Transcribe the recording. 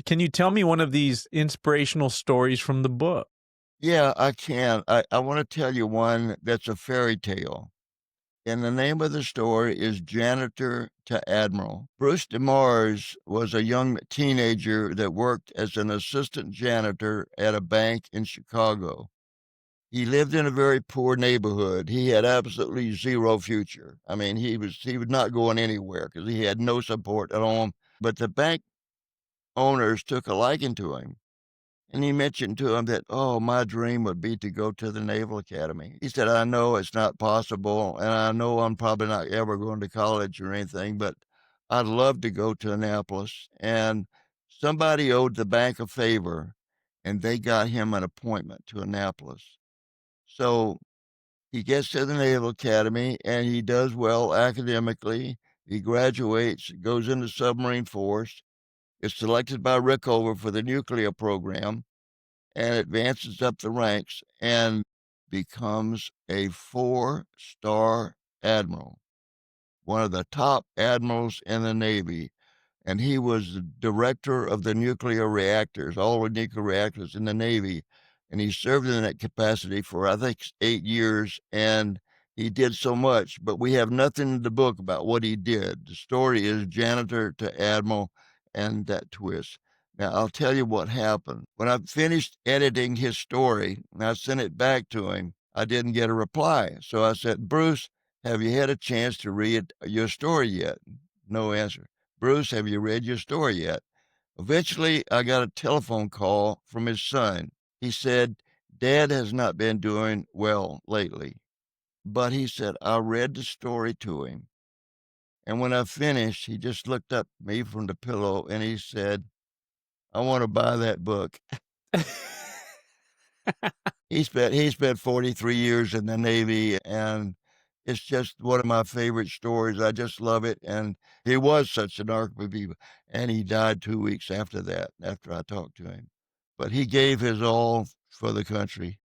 Can you tell me one of these inspirational stories from the book? Yeah, I can. I want to tell you one that's a fairy tale. And the name of the story is Janitor to Admiral. Bruce DeMars was a young teenager that worked as an assistant janitor at a bank in Chicago. He lived in a very poor neighborhood. He had absolutely zero future. I mean, he was not going anywhere because he had no support at home. But the bank owners took a liking to him. And he mentioned to him that, oh, my dream would be to go to the Naval Academy. He said, I know it's not possible, and I know I'm probably not ever going to college or anything, but I'd love to go to Annapolis. And somebody owed the bank a favor, and they got him an appointment to Annapolis. So he gets to the Naval Academy, and he does well academically. He graduates, goes into submarine force, is selected by Rickover for the nuclear program, and advances up the ranks and becomes a four-star admiral, one of the top admirals in the Navy. And he was the director of the nuclear reactors, all the nuclear reactors in the Navy. And he served in that capacity for, I think, 8 years. And he did so much, but we have nothing in the book about what he did. The story is janitor to admiral and that twist. Now, I'll tell you what happened. When I finished editing his story and I sent it back to him, I didn't get a reply. So I said, Bruce, have you had a chance to read your story yet? No answer. Bruce, have you read your story yet? Eventually, I got a telephone call from his son. He said, Dad has not been doing well lately. But he said, I read the story to him. And when I finished, he just looked up at me from the pillow and he said, I want to buy that book. He spent 43 years in the Navy, and it's just one of my favorite stories. I just love it. And he was such an archivist, and he died 2 weeks after that, after I talked to him. But he gave his all for the country.